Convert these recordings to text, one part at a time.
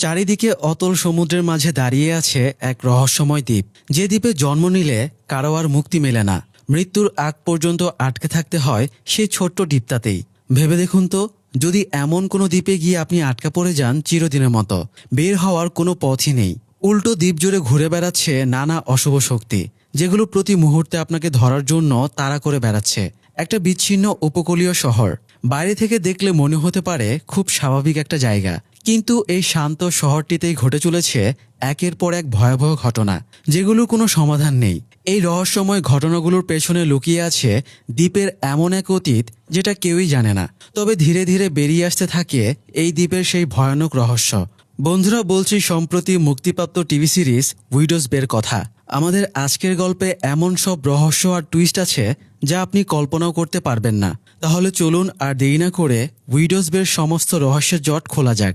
চারিদিকে অতল সমুদ্রের মাঝে দাঁড়িয়ে আছে এক রহস্যময় দ্বীপ, যে দ্বীপে জন্ম নিলে কারো আর মুক্তি মেলে না। মৃত্যুর আগ পর্যন্ত আটকে থাকতে হয় সেই ছোট্ট দ্বীপটাতেই। ভেবে দেখুন তো, যদি এমন কোনো দ্বীপে গিয়ে আপনি আটকা পড়ে যান চিরদিনের মতো, বের হওয়ার কোনো পথই নেই। উল্টো দ্বীপ জুড়ে ঘুরে বেড়াচ্ছে নানা অশুভ শক্তি, যেগুলো প্রতি মুহূর্তে আপনাকে ধরার জন্য তাড়া করে বেড়াচ্ছে। একটা বিচ্ছিন্ন উপকূলীয় শহর, বাইরে থেকে দেখলে মনে হতে পারে খুব স্বাভাবিক একটা জায়গা, কিন্তু এই শান্ত শহরটিতেই ঘটে চলেছে একের পর এক ভয়াবহ ঘটনা, যেগুলোর কোনো সমাধান নেই। এই রহস্যময় ঘটনাগুলোর পেছনে লুকিয়ে আছে দ্বীপের এমন এক অতীত যেটা কেউই জানে না, তবে ধীরে ধীরে বেরিয়ে আসতে থাকে এই দ্বীপের সেই ভয়ানক রহস্য। বন্ধুরা, বলছি সম্প্রতি মুক্তিপ্রাপ্ত টিভি সিরিজ উইডোজ বের কথা। আমাদের আজকের গল্পে এমন সব রহস্য আর টুইস্ট আছে যা আপনি কল্পনাও করতে পারবেন না। তাহলে চলুন আর দেরি না করে উইডোজ বের সমস্ত রহস্যের জট খোলা যাক।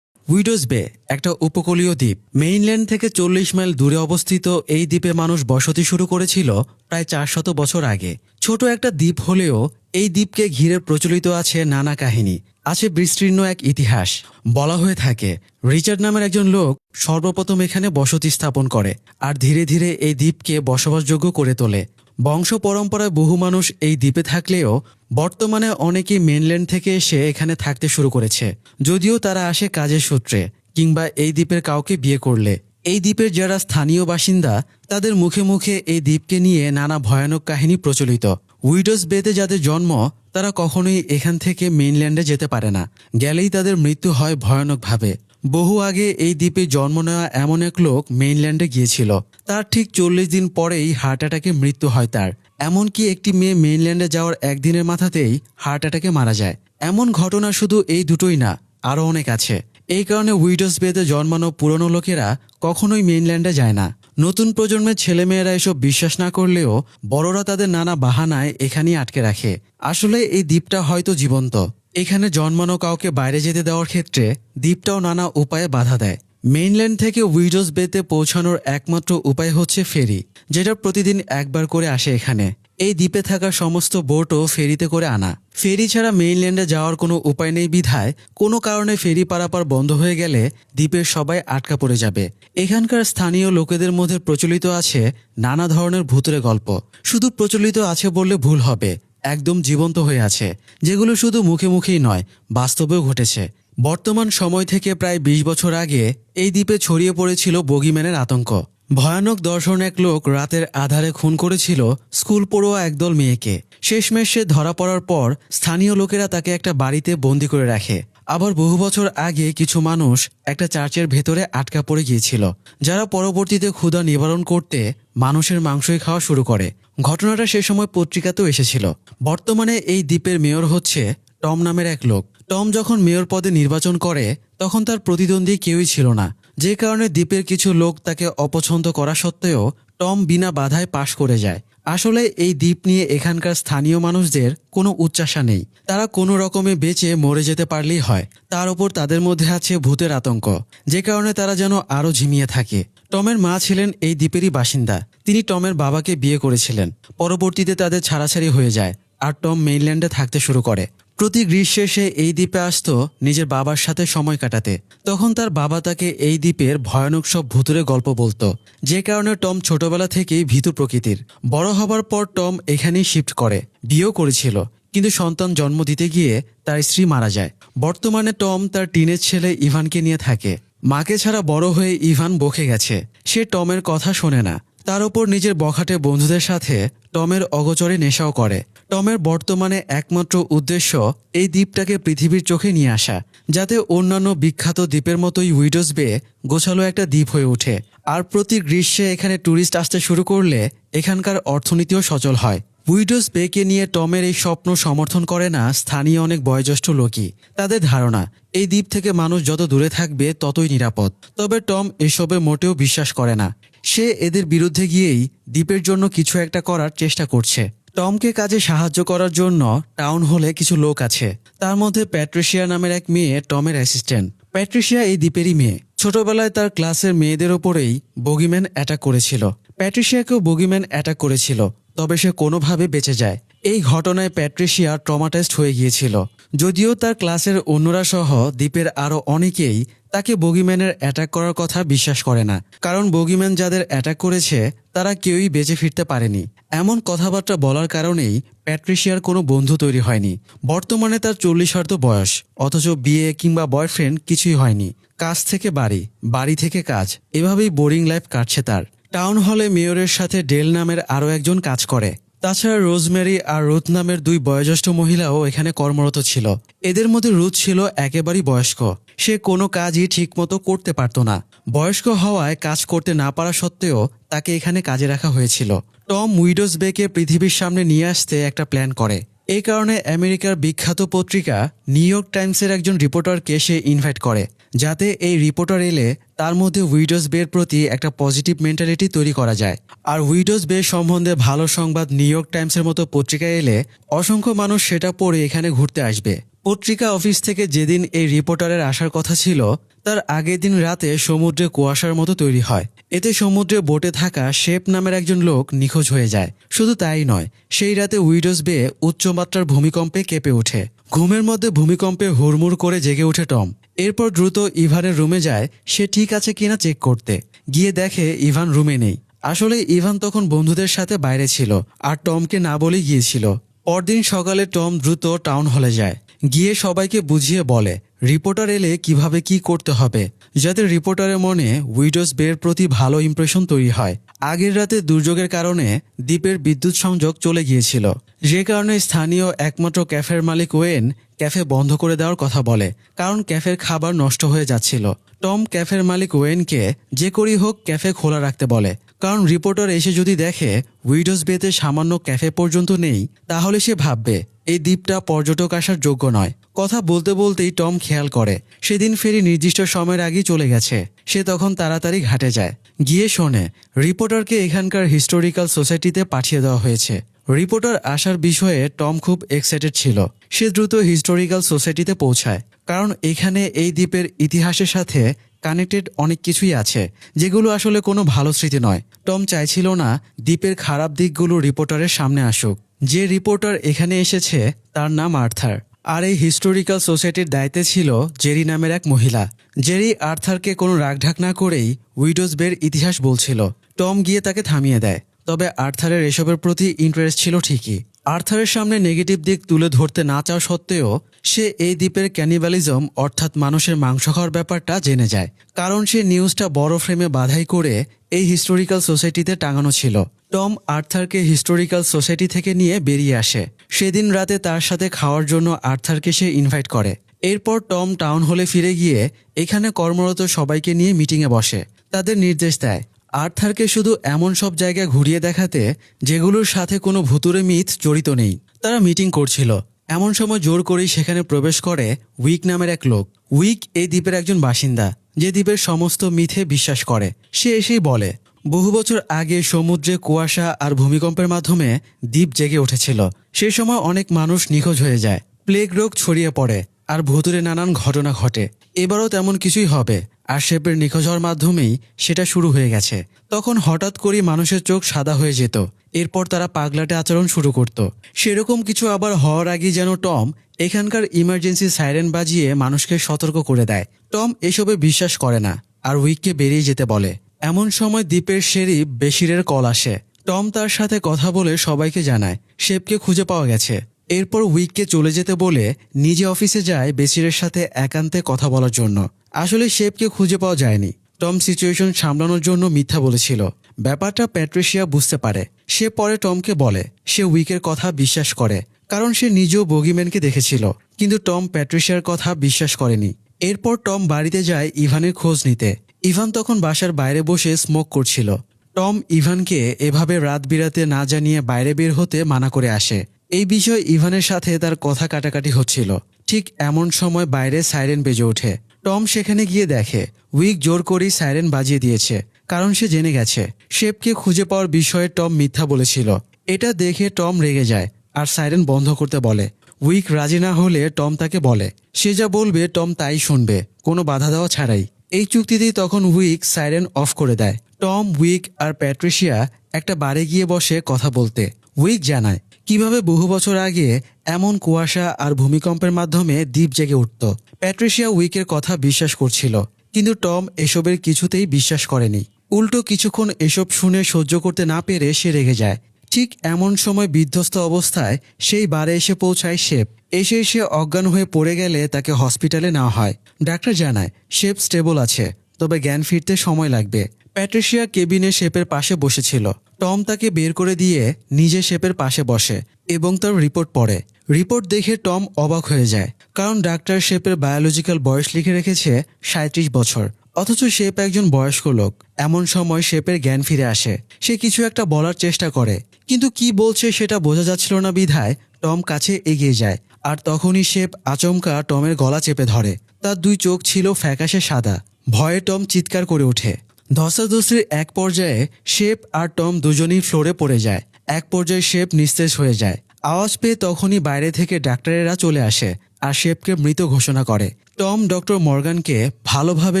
উইডোজ বে একটা উপকূলীয় দ্বীপ। মেইনল্যান্ড থেকে 40 মাইল দূরে অবস্থিত এই দ্বীপে মানুষ বসতি শুরু করেছিল প্রায় 400 বছর আগে। ছোট একটা দ্বীপ হলেও এই দ্বীপকে ঘিরে প্রচলিত আছে নানা কাহিনী, আছে বিস্তীর্ণ এক ইতিহাস। বলা হয়ে থাকে রিচার্ড নামের একজন লোক সর্বপ্রথম এখানে বসতি স্থাপন করে আর ধীরে ধীরে এই দ্বীপকে বসবাসযোগ্য করে তোলে। বংশ পরম্পরায় বহু মানুষ এই দ্বীপে থাকলেও বর্তমানে অনেকেই মেনল্যান্ড থেকে এসে এখানে থাকতে শুরু করেছে, যদিও তারা আসে কাজের সূত্রে কিংবা এই দ্বীপের কাউকে বিয়ে করলে। এই দ্বীপের যারা স্থানীয় বাসিন্দা তাদের মুখে মুখে এই দ্বীপকে নিয়ে নানা ভয়ানক কাহিনী প্রচলিত। উইডোজ বেতে যাদের জন্ম তারা কখনোই এখান থেকে মেইনল্যান্ডে যেতে পারে না, গেলেই তাদের মৃত্যু হয় ভয়ানকভাবে। বহু আগে এই দ্বীপে জন্ম নেওয়া এমন এক লোক মেইনল্যান্ডে গিয়েছিল, তার ঠিক 40 দিন পরেই হার্ট অ্যাটাকে মৃত্যু হয় তার। এমনকি একটি মেয়ে মেইনল্যান্ডে যাওয়ার একদিনের মাথাতেই হার্ট অ্যাটাকে মারা যায়। এমন ঘটনা শুধু এই দুটোই না, আরও অনেক আছে। এই কারণে উইডোজ বেতে জন্মানো পুরনো লোকেরা কখনোই মেইনল্যান্ডে যায় না। নতুন প্রজন্মের ছেলেমেয়েরা এসব বিশ্বাস না করলেও বড়রা তাদের নানা বাহানায় এখানেই আটকে রাখে। আসলে এই দ্বীপটা হয়তো জীবন্ত। এখানে জন্মানো কাউকে বাইরে যেতে দেওয়ার ক্ষেত্রে দ্বীপটাও নানা উপায়ে বাধা দেয়। মেইনল্যান্ড থেকে উইডোজ বেতে পৌঁছানোর একমাত্র উপায় হচ্ছে ফেরি, যেটা প্রতিদিন একবার করে আসে এখানে। এই দ্বীপে থাকা সমস্ত বোটও ফেরিতে করে আনা। ফেরি ছাড়া মেইনল্যান্ডে যাওয়ার কোনো উপায় নেই বিধায় কোনো কারণে ফেরি পারাপার বন্ধ হয়ে গেলে দ্বীপের সবাই আটকা পড়ে যাবে। এখানকার স্থানীয় লোকেদের মধ্যে প্রচলিত আছে নানা ধরনের ভূতের গল্প। শুধু প্রচলিত আছে বললে ভুল হবে, একদম জীবন্ত হয়ে আছে, যেগুলো শুধু মুখে মুখেই নয়, বাস্তবেও ঘটেছে। বর্তমান সময় থেকে প্রায় 20 বছর আগে এই দ্বীপে ছড়িয়ে পড়েছিল বগিম্যানের আতঙ্ক। ভয়ানক দর্শন এক লোক রাতের আধারে খুন করেছিল স্কুল পড়ুয়া একদল মেয়েকে। শেষমেশ সে ধরা পড়ার পর স্থানীয় লোকেরা তাকে একটা বাড়িতে বন্দি করে রাখে। আবার বহু বছর আগে কিছু মানুষ একটা চার্চের ভেতরে আটকা পড়ে গিয়েছিল, যারা পরবর্তীতে ক্ষুধা নিবারণ করতে মানুষের মাংসই খাওয়া শুরু করে। ঘটনাটা সে সময় পত্রিকাতেও এসেছিল। বর্তমানে এই দ্বীপের মেয়র হচ্ছে টম নামের এক লোক। টম যখন মেয়র পদে নির্বাচন করে তখন তার প্রতিদ্বন্দ্বী কেউই ছিল না, যে কারণে দ্বীপের কিছু লোক তাকে অপছন্দ করা সত্ত্বেও টম বিনা বাধায় পাশ করে যায়। আসলে এই দ্বীপ নিয়ে এখানকার স্থানীয় মানুষদের কোনো উচ্চাশা নেই, তারা কোনো রকমে বেঁচে মরে যেতে পারলেই হয়। তার উপর তাদের মধ্যে আছে ভূতের আতঙ্ক, যে কারণে তারা যেন আরও ঝিমিয়ে থাকে। টমের মা ছিলেন এই দ্বীপেরই বাসিন্দা। তিনি টমের বাবাকে বিয়ে করেছিলেন। পরবর্তীতে তাদের ছাড়াছাড়ি হয়ে যায় আর টম মেইনল্যান্ডে থাকতে শুরু করে। প্রতি গ্রীষ্মে সে এই দ্বীপে আসত নিজের বাবার সাথে সময় কাটাতে। তখন তার বাবা তাকে এই দ্বীপের ভয়ানক সব ভূতুরে গল্প বলতো, যে কারণে টম ছোটবেলা থেকেই ভীতু প্রকৃতির। বড় হবার পর টম এখানেই শিফট করে। বিয়েও করেছিল, কিন্তু সন্তান জন্ম দিতে গিয়ে তার স্ত্রী মারা যায়। বর্তমানে টম তার টিনের ছেলে ইভানকে নিয়ে থাকে। মাকে ছাড়া বড় হয়ে ইভান বকে গেছে। সে টমের কথা শোনে না। তার উপর নিজের বখাটে বন্ধুদের সাথে টমের অগোচরে নেশাও করে। টমের বর্তমানে একমাত্র উদ্দেশ্য এই দ্বীপটাকে পৃথিবীর চোখে নিয়ে আসা, যাতে অন্যান্য বিখ্যাত দ্বীপের মতোই উইডোজ বে গোছালো একটা দ্বীপ হয়ে ওঠে। আর প্রতি গ্রীষ্মে এখানে ট্যুরিস্ট আসতে শুরু করলে এখানকার অর্থনীতিও সচল হয়। উইডোজ বেকে নিয়ে টমের এই স্বপ্ন সমর্থন করে না স্থানীয় অনেক বয়োজ্যেষ্ঠ লোকই। তাদের ধারণা এই দ্বীপ থেকে মানুষ যত দূরে থাকবে ততই নিরাপদ। তবে টম এসবে মোটেও বিশ্বাস করে না। সে এদের বিরুদ্ধে গিয়েই দ্বীপের জন্য কিছু একটা করার চেষ্টা করছে। টমকে কাজে সাহায্য করার জন্য টাউন হলে কিছু লোক আছে। তার মধ্যে প্যাট্রিশিয়া নামের এক মেয়ে টমের অ্যাসিস্ট্যান্ট। প্যাট্রিশিয়া এই দ্বীপেরই মেয়ে। ছোটবেলায় তার ক্লাসের মেয়েদের ওপরেই বগিম্যান অ্যাটাক করেছিল। প্যাট্রিশিয়াকেও বগিম্যান অ্যাটাক করেছিল, তবে সে কোনোভাবে বেঁচে যায়। এই ঘটনায় প্যাট্রিশিয়া ট্রমাটাইজড হয়ে গিয়েছিল। যদিও তার ক্লাসের অন্যরা সহ দ্বীপের আরও অনেকেই তাকে বগিম্যানের অ্যাটাক করার কথা বিশ্বাস করে না, কারণ বগিম্যান যাদের অ্যাটাক করেছে তারা কেউই বেঁচে ফিরতে পারেনি। এমন কথাবার্তা বলার কারণেই প্যাট্রিশিয়ার কোনো বন্ধু তৈরি হয়নি। বর্তমানে তার 40 বয়স, অথচ বিয়ে কিংবা বয়ফ্রেন্ড কিছুই হয়নি। কাজ থেকে বাড়ি, বাড়ি থেকে কাজ, এভাবেই বোরিং লাইফ কাটছে তার। টাউন হলে মেয়রের সাথে ডেল নামের আরও একজন কাজ করে। তাছাড়া রোজমেরি আর রুথ নামের 2 বয়োজ্যেষ্ঠ মহিলাও এখানে কর্মরত ছিল। এদের মধ্যে রুথ ছিল একেবারেই বয়স্ক। সে কোনো কাজই ঠিকমতো করতে পারত না। বয়স্ক হওয়ায় কাজ করতে না পারা সত্ত্বেও তাকে এখানে কাজে রাখা হয়েছিল। টম উইডোজ বেকে পৃথিবীর সামনে নিয়ে আসতে একটা প্ল্যান করে। এই কারণে আমেরিকার বিখ্যাত পত্রিকা নিউ ইয়র্ক টাইমসের একজন রিপোর্টারকে সে ইনভাইট করে, যাতে এই রিপোর্টার এলে তার মধ্যে উইডোজ বের প্রতি একটা পজিটিভ মেন্টালিটি তৈরি করা যায়। আর উইডোজ বে সম্বন্ধে ভালো সংবাদ নিউ ইয়র্ক টাইমসের মতো পত্রিকায় এলে অসংখ্য মানুষ সেটা পড়ে এখানে ঘুরতে আসবে। পত্রিকা অফিস থেকে যেদিন এই রিপোর্টারের আসার কথা ছিল, তার আগের দিন রাতে সমুদ্রে কুয়াশার মতো তৈরি হয়। এতে সমুদ্রে বোটে থাকা শেপ নামের একজন লোক নিখোঁজ হয়ে যায়। শুধু তাই নয়, সেই রাতে উইডোজ বে উচ্চমাত্রার ভূমিকম্পে কেঁপে ওঠে। ঘুমের মধ্যে ভূমিকম্পে হুড়মুড় করে জেগে ওঠে টম। এরপর দ্রুত ইভানের রুমে যায় সে ঠিক আছে কিনা চেক করতে। গিয়ে দেখে ইভান রুমে নেই। আসলে ইভান তখন বন্ধুদের সাথে বাইরে ছিল আর টমকে না বলে গিয়েছিল। পরদিন সকালে টম দ্রুত টাউন হলে যায়। গিয়ে সবাইকে বুঝিয়ে বলে রিপোর্টার এলে কিভাবে কি করতে হবে, যাতে রিপোর্টারের মনে উইডোজ বের প্রতি ভালো ইমপ্রেশন তৈরি হয়। আগের রাতে দুর্যোগের কারণে দ্বীপের বিদ্যুৎ সংযোগ চলে গিয়েছিল, যে কারণে স্থানীয় একমাত্র ক্যাফের মালিক ওয়েন ক্যাফে বন্ধ করে দেওয়ার কথা বলে, কারণ ক্যাফের খাবার নষ্ট হয়ে যাচ্ছিল। টম ক্যাফের মালিক ওয়েনকে যে করেই হোক ক্যাফে খোলা রাখতে বলে, কারণ রিপোর্টার এসে যদি দেখে উইডোজ বেতে সামান্য ক্যাফে পর্যন্ত নেই, তাহলে সে ভাববে এই দ্বীপটা পর্যটক আসার যোগ্য নয়। কথা বলতে বলতেই টম খেয়াল করে সেদিন ফেরি নির্দিষ্ট সময়ের আগেই চলে গেছে। সে তখন তাড়াতাড়ি ঘাটে যায়। গিয়ে শোনে রিপোর্টারকে এখানকার হিস্টোরিক্যাল সোসাইটিতে পাঠিয়ে দেওয়া হয়েছে। রিপোর্টার আসার বিষয়ে টম খুব এক্সাইটেড ছিল। সে দ্রুত হিস্টোরিক্যাল সোসাইটিতে পৌঁছায়, কারণ এখানে এই দ্বীপের ইতিহাসের সাথে কানেক্টেড অনেক কিছুই আছে, যেগুলো আসলে কোনো ভালো স্মৃতি নয়। টম চাইছিল না দ্বীপের খারাপ দিকগুলো রিপোর্টারের সামনে আসুক। যে রিপোর্টার এখানে এসেছে তার নাম আর্থার, আর এই হিস্টোরিক্যাল সোসাইটির দায়িত্বে ছিল জেরি নামের এক মহিলা। জেরি আর্থারকে কোনো রাগঢাক না করেই উইডোজ বের ইতিহাস বলছিল। টম গিয়ে তাকে থামিয়ে দেয়, তবে আর্থারের এসবের প্রতি ইন্টারেস্ট ছিল ঠিকই। আর্থারের সামনে নেগেটিভ দিক তুলে ধরতে না চাওয়া সত্ত্বেও সে এই দ্বীপের ক্যানিবালিজম অর্থাৎ মানুষের মাংস খাওয়ার ব্যাপারটা জেনে যায়, কারণ সে নিউজটা বড় ফ্রেমে বাধাই করে এই হিস্টোরিক্যাল সোসাইটিতে টাঙানো ছিল। টম আর্থারকে হিস্টোরিক্যাল সোসাইটি থেকে নিয়ে বেরিয়ে আসে। সেদিন রাতে তার সাথে খাওয়ার জন্য আর্থারকে সে ইনভাইট করে। এরপর টম টাউন হলে ফিরে গিয়ে এখানে কর্মরত সবাইকে নিয়ে মিটিংয়ে বসে। তাদের নির্দেশ দেয় আর্থারকে শুধু এমন সব জায়গা ঘুরিয়ে দেখাতে যেগুলোর সাথে কোনো ভুতুরে মিথ জড়িত নেই। তারা মিটিং করছিল, এমন সময় জোর করেই সেখানে প্রবেশ করে উইক নামের এক লোক। উইক এই দ্বীপের একজন বাসিন্দা, যে দ্বীপের সমস্ত মিথে বিশ্বাস করে। সে এসেই বলে বহু বছর আগে সমুদ্রে কুয়াশা আর ভূমিকম্পের মাধ্যমে দ্বীপ জেগে উঠেছিল। সে সময় অনেক মানুষ নিখোঁজ হয়ে যায়, প্লেগ রোগ ছড়িয়ে পড়ে আর ভুতুরে নানান ঘটনা ঘটে। এবারও তেমন কিছুই হবে, আর শেপের নিখোঁজ হওয়ার মাধ্যমেই সেটা শুরু হয়ে গেছে। তখন হঠাৎ করেই মানুষের চোখ সাদা হয়ে যেত, এরপর তারা পাগলাটে আচরণ শুরু করত। সেরকম কিছু আবার হওয়ার আগেই যেন টম এখানকার ইমার্জেন্সি সাইরেন বাজিয়ে মানুষকে সতর্ক করে দেয়। টম এসবে বিশ্বাস করে না আর উইককে বেরিয়ে যেতে বলে। এমন সময় দ্বীপের শেরিফ বেশিরের কল আসে। টম তার সাথে কথা বলে সবাইকে জানায় শেপকে খুঁজে পাওয়া গেছে। এরপর উইককে চলে যেতে বলে নিজে অফিসে যায় বেশিরের সাথে একান্তে কথা বলার জন্য। আসলে শেপকে খুঁজে পাওয়া যায়নি। টম সিচুয়েশন সামলানোর জন্য মিথ্যা বলেছিল। ব্যাপারটা প্যাট্রিশিয়া বুঝতে পারে। সে পরে টমকে বলে সে উইকের কথা বিশ্বাস করে, কারণ সে নিজেও বগিম্যানকে দেখেছিল। কিন্তু টম প্যাট্রিশিয়ার কথা বিশ্বাস করেনি। এরপর টম বাড়িতে যায় ইভানের খোঁজ নিতে। ইভান তখন বাসার বাইরে বসে স্মোক করছিল। টম ইভানকে এভাবে রাত বিরাতে না জানিয়ে বাইরে বের হতে মানা করে আসে। এই বিষয়ে ইভানের সাথে তার কথা কাটাকাটি হচ্ছিল। ঠিক এমন সময় বাইরে সাইরেন বেজে ওঠে। টম সেখানে গিয়ে দেখে উইক জোর করেই সাইরেন বাজিয়ে দিয়েছে, কারণ সে জেনে গেছে শেপকে খুঁজে পাওয়ার বিষয়ে টম মিথ্যা বলেছিল। এটা দেখে টম রেগে যায় আর সাইরেন বন্ধ করতে বলে। উইক রাজি না হলে টম তাকে বলে সে যা বলবে টম তাই শুনবে, কোনো বাধা দেওয়া ছাড়াই। এই চুক্তিতেই তখন উইক সাইরেন অফ করে দেয়। টম, উইক আর প্যাট্রিশিয়া একটা বারে গিয়ে বসে কথা বলতে। উইক জানায় কিভাবে বহু বছর আগে এমন কুয়াশা আর ভূমিকম্পের মাধ্যমে দ্বীপ জেগে উঠত। প্যাট্রিশিয়া উইকের কথা বিশ্বাস করছিল, কিন্তু টম এসবের কিছুতেই বিশ্বাস করেনি। উল্টো কিছুক্ষণ এসব শুনে সহ্য করতে না পেরে সে রেগে যায়। ঠিক এমন সময় বিধ্বস্ত অবস্থায় সেই বারে এসে পৌঁছায় শেপ। এসে অজ্ঞান হয়ে পড়ে গেলে তাকে হসপিটালে নেওয়া হয়। ডাক্তার জানায় শেপ স্টেবল আছে, তবে জ্ঞান ফিরতে সময় লাগবে। প্যাট্রিশিয়া কেবিনে শেপের পাশে বসেছিল। টম তাকে বের করে দিয়ে নিজে শেপের পাশে বসে এবং তার রিপোর্ট পড়ে। রিপোর্ট দেখে টম অবাক হয়ে যায়, কারণ ডাক্তার শেপের বায়োলজিক্যাল বয়স লিখে রেখেছে 37 বছর, অথচ শেপ একজন বয়স্ক লোক। এমন সময় শেপের জ্ঞান ফিরে আসে। সে কিছু একটা বলার চেষ্টা করে, কিন্তু কি বলছে সেটা বোঝা যাচ্ছিল না বিধায় টম কাছে এগিয়ে যায়। আর তখনই শেপ আচমকা টমের গলা চেপে ধরে। তার দুই চোখ ছিল ফ্যাকাশে সাদা। ভয়ে টম চিৎকার করে ওঠে। ধস্তাধস্তির এক পর্যায়ে শেপ আর টম দুজনেই ফ্লোরে পড়ে যায়। এক পর্যায়ে শেপ নিস্তেজ হয়ে যায়। আওয়াজ পেয়ে তখনই বাইরে থেকে ডাক্তারেরা চলে আসে আর শেপকে মৃত ঘোষণা করে। টম ডক্টর মর্গানকে ভালোভাবে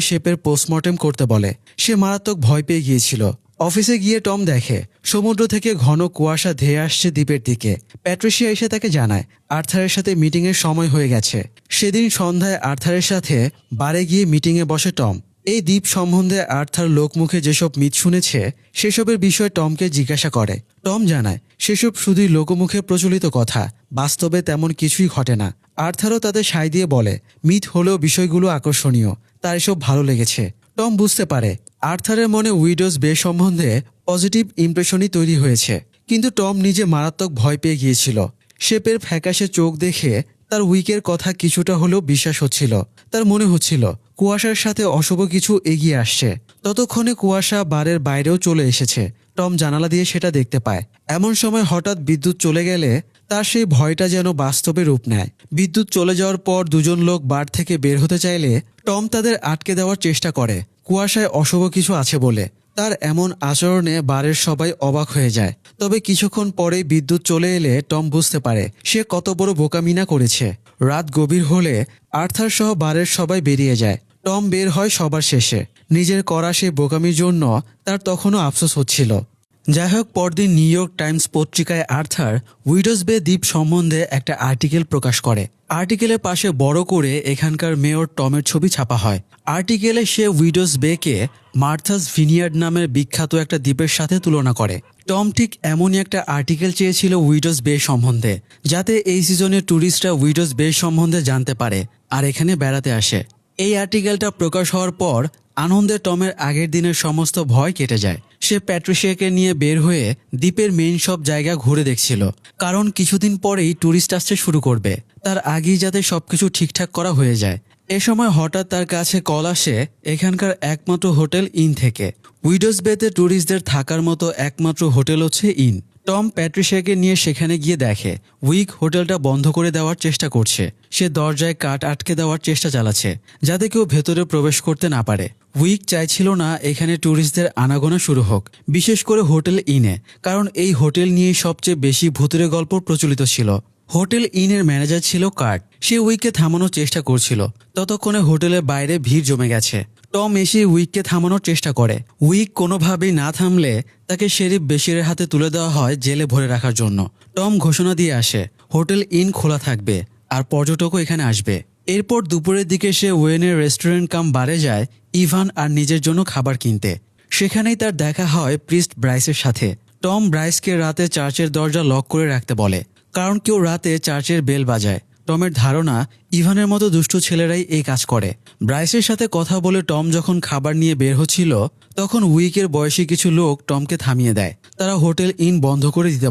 শেপের পোস্টমর্টেম করতে বলে। সে মারাত্মক ভয় পেয়ে গিয়েছিল। অফিসে গিয়ে টম দেখে সমুদ্র থেকে ঘন কুয়াশা ধেয়ে আসছে দ্বীপের দিকে। প্যাট্রিশিয়া এসে তাকে জানায় আর্থারের সাথে মিটিংয়ের সময় হয়ে গেছে। সেদিন সন্ধ্যায় আর্থারের সাথে বারে গিয়ে মিটিংয়ে বসে টম। এই দ্বীপ সম্বন্ধে আর্থার লোকমুখে যেসব মিথ শুনেছে সেসবের বিষয়ে টমকে জিজ্ঞাসা করে। টম জানায় সেসব শুধুই লোকমুখে প্রচলিত কথা, বাস্তবে তেমন কিছুই ঘটে না। আর্থারও তাদের সায় দিয়ে বলে মিথ হলেও বিষয়গুলো আকর্ষণীয়, তার এসব ভালো লেগেছে। টম বুঝতে পারে আর্থারের মনে উইডোজ বে সম্বন্ধে পজিটিভ ইমপ্রেশনই তৈরি হয়েছে, কিন্তু টম নিজে মারাত্মক ভয় পেয়ে গিয়েছিল। শেপের ফ্যাকাশে চোখ দেখে তার উইকের কথা কিছুটা হলেও বিশ্বাস হচ্ছিল। তার মনে হচ্ছিল কুয়াশার সাথে অশুভ কিছু এগিয়ে আসছে। ততক্ষণে কুয়াশা বারের বাইরেও চলে এসেছে। টম জানালা দিয়ে সেটা দেখতে পায়। এমন সময় হঠাৎ বিদ্যুৎ চলে গেলে তার সেই ভয়টা যেন বাস্তবে রূপ নেয়। বিদ্যুৎ চলে যাওয়ার পর দুজন লোক বার থেকে বের হতে চাইলে টম তাদের আটকে দেওয়ার চেষ্টা করে, কুয়াশায় অশুভ কিছু আছে বলে। তার এমন আচরণে বারের সবাই অবাক হয়ে যায়। তবে কিছুক্ষণ পরেই বিদ্যুৎ চলে এলে টম বুঝতে পারে সে কত বড় বোকামিনা করেছে। রাত গভীর হলে আর্থার সহ বারের সবাই বেরিয়ে যায়। টম বের হয় সবার শেষে। নিজের করা সেই বোকামির জন্য তার তখনও আফসোস হচ্ছিল। যাই হোক, পরদিন নিউ ইয়র্ক টাইমস পত্রিকায় আর্থার উইডোজ বে দ্বীপ সম্বন্ধে একটা আর্টিকেল প্রকাশ করে। আর্টিকেলের পাশে বড় করে এখানকার মেয়র টমের ছবি ছাপা হয়। আর্টিকেলে সে উইডোজ বেকে মার্থাস ভিনিয়ার্ড নামের বিখ্যাত একটা দ্বীপের সাথে তুলনা করে। টম ঠিক এমনই একটা আর্টিকেল চেয়েছিল উইডোজ বে সম্বন্ধে, যাতে এই সিজনে ট্যুরিস্টরা উইডোজ বে সম্বন্ধে জানতে পারে আর এখানে বেড়াতে আসে। এই আর্টিকেলটা প্রকাশ হওয়ার পর আনন্দে টমের আগের দিনের সমস্ত ভয় কেটে যায়। সে প্যাট্রিশিয়াকে নিয়ে বের হয়ে দ্বীপের মেইন সব জায়গা ঘুরে দেখছিল, কারণ কিছুদিন পরেই ট্যুরিস্ট আসতে শুরু করবে। তার আগেই যাতে সবকিছু ঠিকঠাক করা হয়ে যায়। এ সময় হঠাৎ তার কাছে কল আসে এখানকার একমাত্র হোটেল ইন থেকে। উইডোজ বেতে ট্যুরিস্টদের থাকার মতো একমাত্র হোটেল হচ্ছে ইন। টম প্যাট্রিশিয়াকে নিয়ে সেখানে গিয়ে দেখে উইক হোটেলটা বন্ধ করে দেওয়ার চেষ্টা করছে। সে দরজায় কাঠ আটকে দেওয়ার চেষ্টা চালাচ্ছে, যাতে কেউ ভেতরে প্রবেশ করতে না পারে। উইক চাইছিল না এখানে ট্যুরিস্টদের আনাগোনা শুরু হোক, বিশেষ করে হোটেল ইনে, কারণ এই হোটেল নিয়েই সবচেয়ে বেশি ভূতুরে গল্প প্রচলিত ছিল। হোটেল ইনের ম্যানেজার ছিল কার্ট। সে উইককে থামানোর চেষ্টা করছিল। ততক্ষণে হোটেলের বাইরে ভিড় জমে গেছে। টম এসে উইককে থামানোর চেষ্টা করে। উইক কোনোভাবেই না থামলে তাকে শেরিফ বেশিরের হাতে তুলে দেওয়া হয় জেলে ভরে রাখার জন্য। টম ঘোষণা দিয়ে আসে হোটেল ইন খোলা থাকবে আর পর্যটকও এখানে আসবে। এরপর দুপুরের দিকে সে ওয়েনের রেস্টুরেন্ট কাম বারে যায় ইভান আর নিজের জন্য খাবার কিনতে। সেখানেই তার দেখা হয় প্রিস্ট ব্রাইসের সাথে। টম ব্রাইসকে রাতে চার্চের দরজা লক করে রাখতে বলে, কারণ কেউ রাতে চার্চের বেল বাজায়। টমের ধারণা ইভানের মতো দুষ্ট ছেলেরাই এই কাজ করে। ব্রাইসের সাথে কথা বলে টম যখন খাবার নিয়ে বের হচ্ছিল, তখন উইকের বয়সী কিছু লোক টমকে থামিয়ে দেয়। তারা হোটেল ইন বন্ধ করে দিতে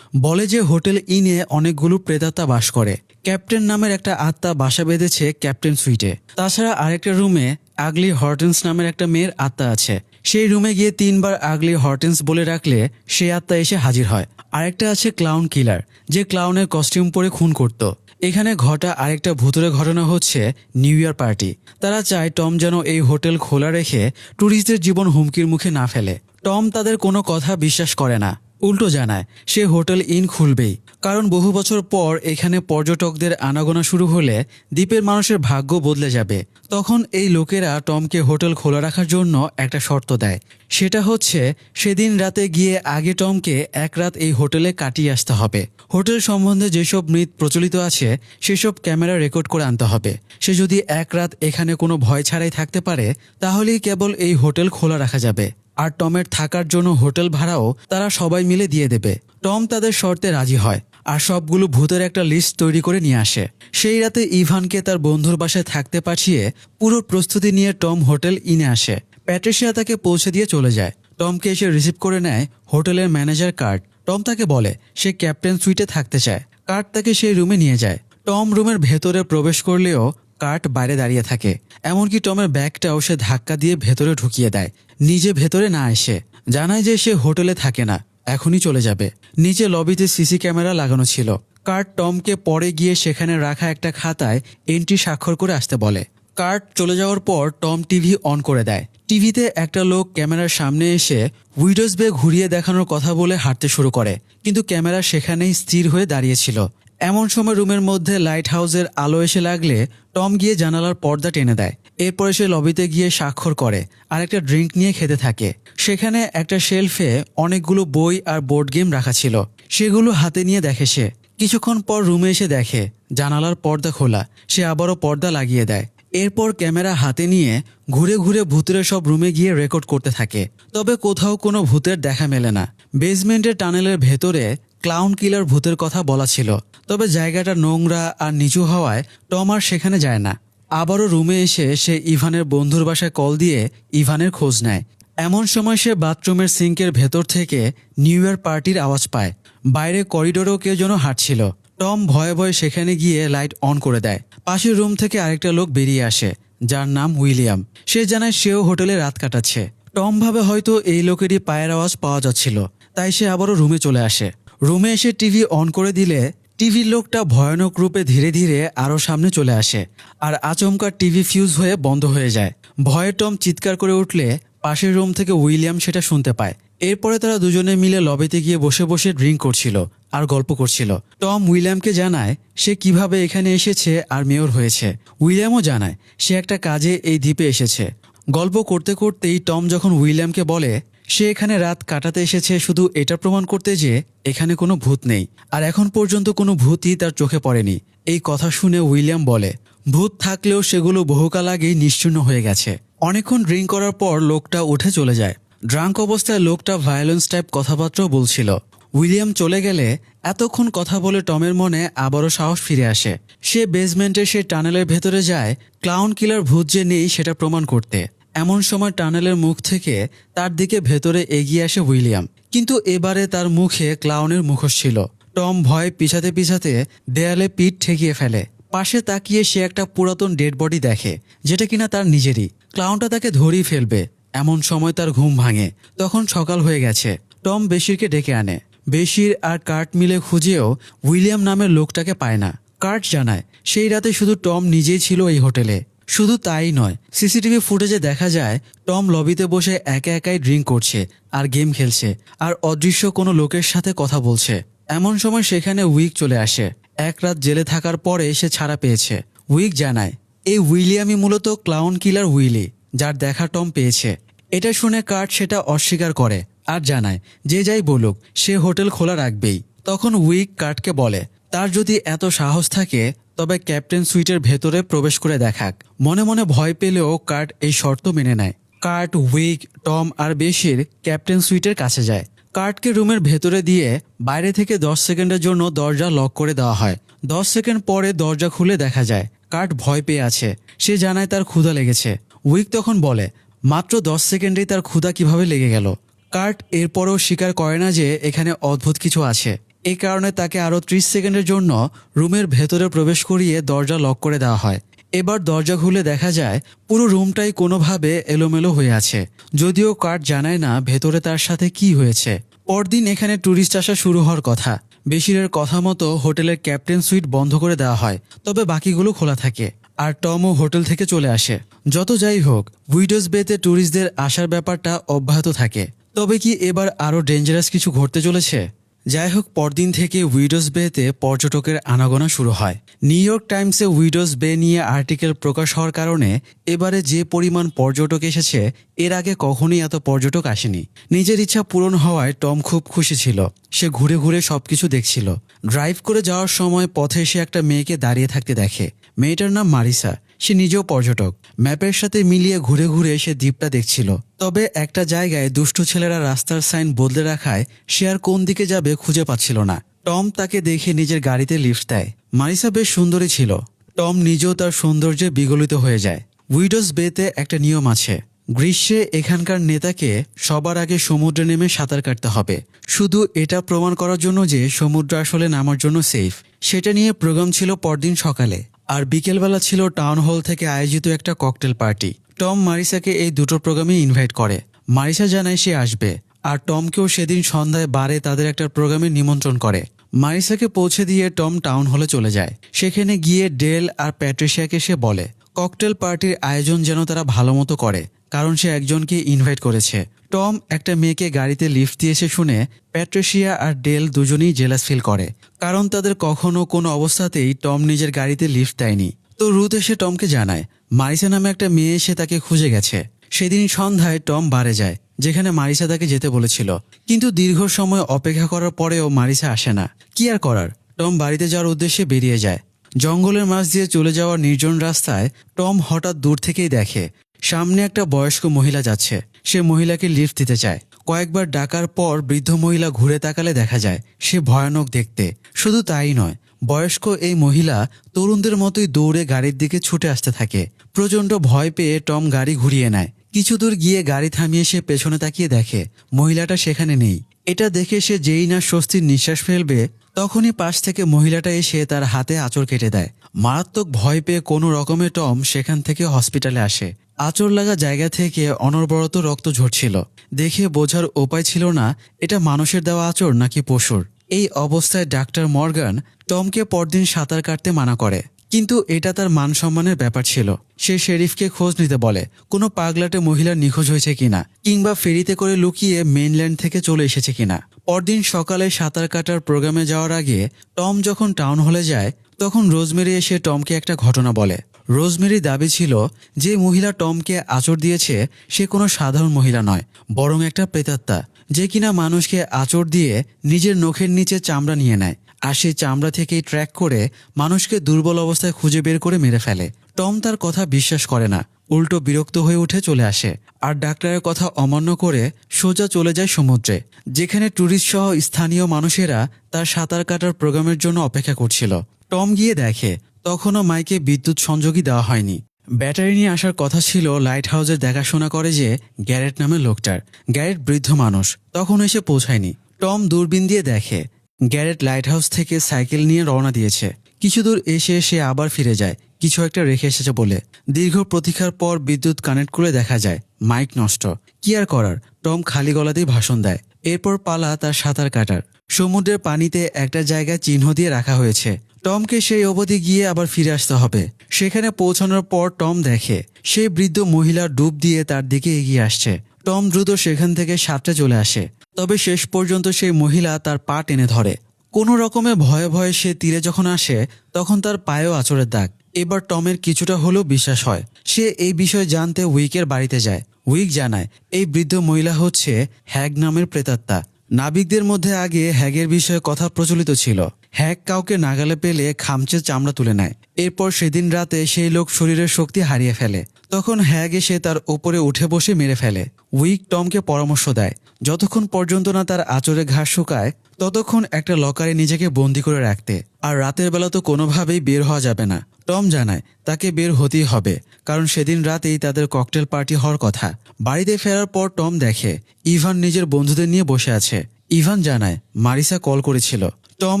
বলে যে হোটেল ইনে অনেকগুলো প্রেতাত্মা বাস করে। ক্যাপ্টেন নামের একটা আত্মা বাসা বেঁধেছে ক্যাপ্টেন সুইটে। তাছাড়া আরেকটা রুমে আগলি হর্টেন্স নামের একটা মেয়ের আত্মা আছে। সেই রুমে গিয়ে 3 বার আগলি হর্টেন্স বলে রাখলে সেই আত্মা এসে হাজির হয়। আরেকটা আছে ক্লাউন কিলার, যে ক্লাউনের কস্টিউম পরে খুন করত। এখানে ঘটা আরেকটা ভুতুরে ঘটনা হচ্ছে নিউ ইয়ার পার্টি। তারা চায় টম যেন এই হোটেল খোলা রেখে ট্যুরিস্টদের জীবন হুমকির মুখে না ফেলে। টম তাদের কোনো কথা বিশ্বাস করে না। উল্টো জানায় সে হোটেল ইন খুলবেই, কারণ বহু বছর পর এখানে পর্যটকদের আনাগোনা শুরু হলে দ্বীপের মানুষের ভাগ্য বদলে যাবে। তখন এই লোকেরা টমকে হোটেল খোলা রাখার জন্য একটা শর্ত দেয়। সেটা হচ্ছে সেদিন রাতে গিয়ে আগে টমকে এক রাত এই হোটেলে কাটিয়ে আসতে হবে। হোটেল সম্বন্ধে যেসব মিথ প্রচলিত আছে সেসব ক্যামেরা রেকর্ড করে আনতে হবে। সে যদি এক রাত এখানে কোনো ভয় ছাড়াই থাকতে পারে তাহলেই কেবল এই হোটেল খোলা রাখা যাবে। আর টমের থাকার জন্য হোটেল ভাড়াও তারা সবাই মিলে দিয়ে দেবে। টম তাদের শর্তে রাজি হয় আর সবগুলো ভূতের একটা লিস্ট তৈরি করে নিয়ে আসে। সেই রাতে ইভানকে তার বন্ধুর বাসায় থাকতে পাঠিয়ে পুরো প্রস্তুতি নিয়ে টম হোটেল ইনে আসে। প্যাট্রিসিয়া তাকে পৌঁছে দিয়ে চলে যায়। টমকে এসে রিসিভ করে নেয় হোটেলের ম্যানেজার কার্ট। টম তাকে বলে সে ক্যাপ্টেন সুইটে থাকতে চায়। কার্ট তাকে সেই রুমে নিয়ে যায়। টম রুমের ভেতরে প্রবেশ করলেও কার্ট বাইরে দাঁড়িয়ে থাকে। এমনকি টমের ব্যাগটাও সে ধাক্কা দিয়ে ভেতরে ঢুকিয়ে দেয়, নিজে ভেতরে না এসে। জানায় যে সে হোটেলে থাকে না, এখনই চলে যাবে। নিচে লবিতে সিসি ক্যামেরা লাগানো ছিল। কার্ট টমকে পরে গিয়ে সেখানে রাখা একটা খাতায় এন্ট্রি স্বাক্ষর করে আসতে বলে। কার্ট চলে যাওয়ার পর টম টিভি অন করে দেয়। টিভিতে একটা লোক ক্যামেরার সামনে এসে উইডোজ বে ঘুরিয়ে দেখানোর কথা বলে হাঁটতে শুরু করে, কিন্তু ক্যামেরা সেখানেই স্থির হয়ে দাঁড়িয়েছিল। এমন সময় রুমের মধ্যে লাইট হাউসের আলো এসে লাগলে টম গিয়ে জানালার পর্দা টেনে দেয়। এরপরে সে লবিতে গিয়ে স্বাক্ষর করে আর একটা ড্রিঙ্ক নিয়ে খেতে থাকে। সেখানে একটা শেলফে অনেকগুলো বই আর বোর্ড গেম রাখা ছিল। সেগুলো হাতে নিয়ে দেখে সে। কিছুক্ষণ পর রুমে এসে দেখে জানালার পর্দা খোলা। সে আবারও পর্দা লাগিয়ে দেয়। এরপর ক্যামেরা হাতে নিয়ে ঘুরে ঘুরে ভূতের সব রুমে গিয়ে রেকর্ড করতে থাকে। তবে কোথাও কোনো ভূতের দেখা মেলে না। বেসমেন্টের টানেলের ভেতরে ক্লাউন কিলার ভূতের কথা বলা ছিল, তবে জায়গাটা নোংরা আর নিচু হওয়ায় টম আর সেখানে যায় না। আবারও রুমে এসে সে ইভানের বন্ধুর বাসায় কল দিয়ে ইভানের খোঁজ নেয়। এমন সময় সে বাথরুমের সিঙ্কের ভেতর থেকে নিউ ইয়ার পার্টির আওয়াজ পায়। বাইরে করিডোরেও কেউ যেন হাঁটছিল। টম ভয়ে ভয়ে সেখানে গিয়ে লাইট অন করে দেয়। পাশের রুম থেকে আরেকটা লোক বেরিয়ে আসে, যার নাম উইলিয়াম। সে জানায় সেও হোটেলে রাত কাটাচ্ছে। টম ভাবে হয়তো এই লোকেরই পায়ের আওয়াজ পাওয়া যাচ্ছিল, তাই সে আবারও রুমে চলে আসে। রুমে এসে টিভি অন করে দিলে টিভির লোকটা ভয়ানক রূপে ধীরে ধীরে আরও সামনে চলে আসে আর আচমকা টিভি ফিউজ হয়ে বন্ধ হয়ে যায়। ভয়ে টম চিৎকার করে উঠলে পাশের রুম থেকে উইলিয়াম সেটা শুনতে পায়। এরপরে তারা দুজনে মিলে লবিতে গিয়ে বসে বসে ড্রিঙ্ক করছিল আর গল্প করছিল। টম উইলিয়ামকে জানায় সে কিভাবে এখানে এসেছে আর মেয়র হয়েছে। উইলিয়ামও জানায় সে একটা কাজে এই দ্বীপে এসেছে। গল্প করতে করতেই টম যখন উইলিয়ামকে বলে সে এখানে রাত কাটাতে এসেছে শুধু এটা প্রমাণ করতে যে এখানে কোনো ভূত নেই, আর এখন পর্যন্ত কোনো ভূতই তার চোখে পড়েনি। এই কথা শুনে উইলিয়াম বলে ভূত থাকলেও সেগুলো বহুকাল আগেই নিশ্চিহ্ন হয়ে গেছে। অনেকক্ষণ ড্রিঙ্ক করার পর লোকটা উঠে চলে যায়। ড্রাঙ্ক অবস্থায় লোকটা ভায়োলেন্স টাইপ কথাবার্তাও বলছিল। উইলিয়াম চলে গেলে এতক্ষণ কথা বলে টমের মনে আবারও সাহস ফিরে আসে। সে বেসমেন্টের সে টানেলের ভেতরে যায় ক্লাউন কিলার ভূত যে নেই সেটা প্রমাণ করতে। এমন সময় টানেলের মুখ থেকে তার দিকে ভেতরে এগিয়ে আসে উইলিয়াম, কিন্তু এবারে তার মুখে ক্লাউনের মুখোশ ছিল। টম ভয়ে পিছাতে পিছাতে দেয়ালে পিঠ ঠেকিয়ে ফেলে। পাশে তাকিয়ে সে একটা পুরাতন ডেড বডি দেখে, যেটা কিনা তার নিজেরই। ক্লাউনটা তাকে ধরেই ফেলবে এমন সময় তার ঘুম ভাঙে। তখন সকাল হয়ে গেছে। টম বেশিরকে ডেকে আনে। বেশির আর কার্ট মিলে খুঁজেও উইলিয়াম নামের লোকটাকে পায় না। কার্ট জানায় সেই রাতে শুধু টম নিজেই ছিল এই হোটেলে। শুধু তাই নয়, সিসিটিভি ফুটেজে দেখা যায় টম লবিতে বসে একা একাই ড্রিঙ্ক করছে আর গেম খেলছে আর অদৃশ্য কোনো লোকের সাথে কথা বলছে। এমন সময় সেখানে উইক চলে আসে। এক রাত জেলে থাকার পরে সে ছাড়া পেয়েছে। উইক জানায় এই উইলিয়ামই মূলত ক্লাউন কিলার উইলি, যার দেখা টম পেয়েছে। এটা শুনে কার্ট সেটা অস্বীকার করে আর জানায় যে যাই বলুক সে হোটেল খোলা রাখবেই। তখন উইক কার্টকে বলে তার যদি এত সাহস থাকে তবে ক্যাপ্টেন সুইটের ভেতরে প্রবেশ করে দেখাক। মনে মনে ভয় পেলেও কার্ট এই শর্ত মেনে নেয়। কার্ট, উইক, টম আর বেশির ক্যাপ্টেন সুইটের কাছে যায়। কার্টকে রুমের ভেতরে দিয়ে বাইরে থেকে 10 সেকেন্ডের জন্য দরজা লক করে দেওয়া হয়। 10 সেকেন্ড পরে দরজা খুলে দেখা যায় কার্ট ভয় পেয়ে আছে। সে জানায় তার ক্ষুধা লেগেছে। উইক তখন বলে মাত্র 10 সেকেন্ডেই তার ক্ষুধা কিভাবে লেগে গেল। কার্ট এরপরও স্বীকার করে না যে এখানে অদ্ভুত কিছু আছে। এই কারণে তাকে আরও 30 সেকেন্ডের জন্য রুমের ভেতরে প্রবেশ করিয়ে দরজা লক করে দেওয়া হয়। এবার দরজা খুলে দেখা যায় পুরো রুমটাই কোনোভাবে এলোমেলো হয়ে আছে, যদিও কার্ট জানায় না ভেতরে তার সাথে কি হয়েছে। পরদিন এখানে ট্যুরিস্ট আসা শুরু হওয়ার কথা। বেশিরের কথা মতো হোটেলের ক্যাপ্টেন সুইট বন্ধ করে দেওয়া হয়, তবে বাকিগুলো খোলা থাকে। আর টমও হোটেল থেকে চলে আসে। যত যাই হোক, উইডোজ বেতে ট্যুরিস্টদের আসার ব্যাপারটা অব্যাহত থাকে। তবে কি এবার আরও ডেঞ্জারাস কিছু ঘটতে চলেছে? যাই হোক, পরদিন থেকে উইডোজ বেতে পর্যটকের আনাগোনা শুরু হয়। নিউ ইয়র্ক টাইমসে উইডোজ বে নিয়ে আর্টিকেল প্রকাশ হওয়ার কারণে এবারে যে পরিমাণ পর্যটক এসেছে, এর আগে কখনোই এত পর্যটক আসেনি। নিজের ইচ্ছা পূরণ হওয়ায় টম খুব খুশি ছিল। সে ঘুরে ঘুরে সবকিছু দেখছিল। ড্রাইভ করে যাওয়ার সময় পথে সে একটা মেয়েকে দাঁড়িয়ে থাকতে দেখে। মেয়েটার নাম মারিসা। সে নিজেও পর্যটক। ম্যাপের সাথে মিলিয়ে ঘুরে ঘুরে সে দ্বীপটা দেখছিল। তবে একটা জায়গায় দুষ্টু ছেলেরা রাস্তার সাইন বদলে রাখায় সে আর কোন দিকে যাবে খুঁজে পাচ্ছিল না। টম তাকে দেখে নিজের গাড়িতে লিফট দেয়। মারিসা বেশ সুন্দরী ছিল। টম নিজেও তার সৌন্দর্যে বিগলিত হয়ে যায়। উইডোজ বেতে একটা নিয়ম আছে। গ্রীষ্মে এখানকার নেতাকে সবার আগে সমুদ্রে নেমে সাঁতার কাটতে হবে, শুধু এটা প্রমাণ করার জন্য যে সমুদ্র আসলে নামার জন্য সেফ। সেটা নিয়ে প্রোগ্রাম ছিল পরদিন সকালে। আর বিকেলবেলা ছিল টাউন হল থেকে আয়োজিত একটা ককটেল পার্টি। টম মারিসাকে এই দুটো প্রোগ্রামে ইনভাইট করে। মারিসা জানায় সে আসবে, আর টমকেও সেদিন সন্ধ্যায় বারে তাদের একটা প্রোগ্রামে নিমন্ত্রণ করে। মারিসাকে পৌঁছে দিয়ে টম টাউন হলে চলে যায়। সেখানে গিয়ে ডেল আর প্যাট্রিশিয়াকে সে বলে ককটেল পার্টির আয়োজন যেন তারা ভালো মতো করে, কারণ সে একজনকে ইনভাইট করেছে। টম একটা মেয়েকে গাড়িতে লিফট দিয়েছে শুনে প্যাট্রিশিয়া আর ডেল দুজনেই জেলাস ফিল করে, কারণ তাদের কখনো কোনো অবস্থাতেই টম নিজের গাড়িতে লিফট দেয়নি। তো রুথ এসে টমকে জানায় মারিসা নামে একটা মেয়ে এসে তাকে খুঁজে গেছে। সেদিন সন্ধ্যায় টম বারে যায়, যেখানে মারিসা তাকে যেতে বলেছিল। কিন্তু দীর্ঘ সময় অপেক্ষা করার পরেও মারিসা আসে না। কি আর করার, টম বাড়িতে যাওয়ার উদ্দেশ্যে বেরিয়ে যায়। জঙ্গলের মাঝ দিয়ে চলে যাওয়ার নির্জন রাস্তায় টম হঠাৎ দূর থেকেই দেখে সামনে একটা বয়স্ক মহিলা যাচ্ছে। সে মহিলাকে লিফট দিতে চায়। কয়েকবার ডাকার পর বৃদ্ধ মহিলা ঘুরে তাকালে দেখা যায় সে ভয়ানক দেখতে। শুধু তাই নয়, বয়স্ক এই মহিলা তরুণদের মতোই দৌড়ে গাড়ির দিকে ছুটে আসতে থাকে। প্রচণ্ড ভয় পেয়ে টম গাড়ি ঘুরিয়ে নেয়। কিছু দূর গিয়ে গাড়ি থামিয়ে সে পেছনে তাকিয়ে দেখে মহিলাটা সেখানে নেই। এটা দেখে সে যেই না স্বস্তির নিঃশ্বাস ফেলবে, তখনই পাশ থেকে মহিলাটা এসে তার হাতে আঁচড় কেটে দেয়। মারাত্মক ভয় পেয়ে কোনো রকমে টম সেখান থেকে হসপিটালে আসে। আঁচড় লাগা জায়গা থেকে অনবরত রক্ত ঝরছিল। দেখে বোঝার উপায় ছিল না এটা মানুষের দেওয়া আঁচড় নাকি পশুর। এই অবস্থায় ডাক্তার মর্গান টমকে পরদিন সাঁতার কাটতে মানা করে, কিন্তু এটা তার মান সম্মানের ব্যাপার ছিল। সে শেরিফকে খোঁজ নিতে বলে কোনো পাগলাটে মহিলা নিখোঁজ হয়েছে কিনা, কিংবা ফেরিতে করে লুকিয়ে মেইনল্যান্ড থেকে চলে এসেছে কিনা। পরদিন সকালে সাঁতার কাটার প্রোগ্রামে যাওয়ার আগে টম যখন টাউন হলে যায়, তখন রোজমেরি এসে টমকে একটা ঘটনা বলে। রোজমেরির দাবি ছিল যে মহিলা টমকে আঁচড় দিয়েছে সে কোনো সাধারণ মহিলা নয়, বরং একটা প্রেতাত্মা, যে কিনা মানুষকে আঁচড় দিয়ে নিজের নখের নিচে চামড়া নিয়ে নেয়, আর সেই চামড়া থেকেই ট্র্যাক করে মানুষকে দুর্বল অবস্থায় খুঁজে বের করে মেরে ফেলে। টম তার কথা বিশ্বাস করে না, উল্টো বিরক্ত হয়ে উঠে চলে আসে। আর ডাক্তারের কথা অমান্য করে সোজা চলে যায় সমুদ্রে, যেখানে ট্যুরিস্ট সহ স্থানীয় মানুষেরা তার সাঁতার কাটার প্রোগ্রামের জন্য অপেক্ষা করছিল। টম গিয়ে দেখে তখনও মাইকে বিদ্যুৎ সংযোগই দেওয়া হয়নি। ব্যাটারি নিয়ে আসার কথা ছিল লাইট হাউসের দেখাশোনা করে যে গ্যারেট নামের লোকটার। গ্যারেট বৃদ্ধ মানুষ, তখন এসে পৌঁছায়নি। টম দূরবীন দিয়ে দেখে গ্যারেট লাইট হাউস থেকে সাইকেল নিয়ে রওনা দিয়েছে। কিছু দূর এসে সে আবার ফিরে যায়, কিছু একটা রেখে এসেছে বলে। দীর্ঘ প্রতীক্ষার পর বিদ্যুৎ কানেক্ট করে দেখা যায় মাইক নষ্ট। কি আর করার, টম খালি গলাতেই ভাষণ দেয়। এরপর পালা তার সাঁতার কাটার। সমুদ্রের পানিতে একটা জায়গায় চিহ্ন দিয়ে রাখা হয়েছে। টমকে সেই অবধি গিয়ে আবার ফিরে আসতে হবে। সেখানে পৌঁছানোর পর টম দেখে সেই বৃদ্ধ মহিলা ডুব দিয়ে তার দিকে এগিয়ে আসছে। টম দ্রুত সেখান থেকে সাঁতরে চলে আসে। তবে শেষ পর্যন্ত সেই মহিলা তার পা টেনে ধরে। কোনো রকমে ভয়ে ভয়ে সে তীরে যখন আসে, তখন তার পায়েও আঁচড়ের দাগ। এবার টমের কিছুটা হলেও বিশ্বাস হয়। সে এই বিষয়ে জানতে উইকের বাড়িতে যায়। উইক জানায় এই বৃদ্ধ মহিলা হচ্ছে হ্যাগ নামের প্রেতাত্মা। নাবিকদের মধ্যে আগে হ্যাগের বিষয়ে কথা প্রচলিত ছিল। হ্যাগ কাউকে নাগালে পেলে খামচে চামড়া তুলে নেয়। এরপর সেদিন রাতে সেই লোক শরীরের শক্তি হারিয়ে ফেলে। তখন হ্যাগ এসে তার ওপরে উঠে বসে মেরে ফেলে। উইক টমকে পরামর্শ দেয় যতক্ষণ পর্যন্ত না তার আঁচড়ে ঘাস শুকায়, ততক্ষণ একটা লকারে নিজেকে বন্দি করে রাখতে। আর রাতের বেলা তো কোনোভাবেই বের হওয়া যাবে না। টম জানায় তাকে বের হতেই হবে, কারণ সেদিন রাতেই তাদের ককটেল পার্টি হওয়ার কথা। বাড়িতে ফেরার পর টম দেখে ইভান নিজের বন্ধুদের নিয়ে বসে আছে। ইভান জানায় মারিসা কল করেছিল। টম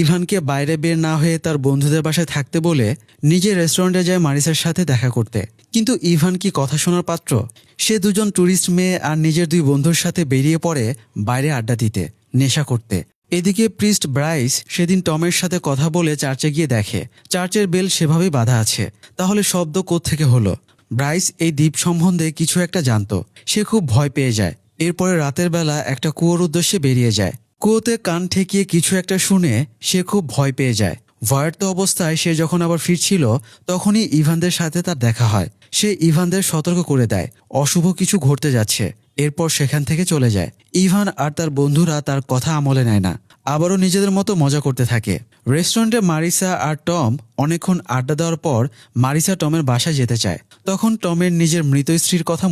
ইভানকে বাইরে বের না হয়ে তার বন্ধুদের বাসায় থাকতে বলে নিজে রেস্টুরেন্টে যায় মারিসার সাথে দেখা করতে। কিন্তু ইভান কি কথা শোনার পাত্র? সে দুজন ট্যুরিস্ট মেয়ে আর নিজের দুই বন্ধুর সাথে বেরিয়ে পড়ে বাইরে আড্ডা দিতে, নেশা করতে। এদিকে প্রিস্ট ব্রাইস সেদিন টমের সাথে কথা বলে চার্চে গিয়ে দেখে চার্চের বেল সেভাবেই বাঁধা আছে। তাহলে শব্দ কোত্থেকে হলো? ব্রাইস এই দ্বীপ সম্বন্ধে কিছু একটা জানতো। সে খুব ভয় পেয়ে যায়। এরপরে রাতের বেলা একটা কুয়োর উদ্দেশ্যে বেরিয়ে যায়। কুয়োতে কান ঠেকিয়ে কিছু একটা শুনে সে খুব ভয় পেয়ে যায়। ভয়ার্ত অবস্থায় সে যখন আবার ফিরছিল তখনই ইভানদের সাথে তার দেখা হয়। সে ইভানদের সতর্ক করে দেয় অশুভ কিছু ঘটতে যাচ্ছে। এরপর সেখান থেকে চলে যায়। ইভান আর তার বন্ধুরা তার কথা আমলে নেয় না, আবারও নিজেদের মতো মজা করতে থাকে। রেস্টুরেন্টে মারিসা আর টম অনেকক্ষণ আড্ডা দেওয়ার পর মারিসা টমের বাসায় যেতে চায়। তখন টমের নিজের মৃত স্ত্রীর কথা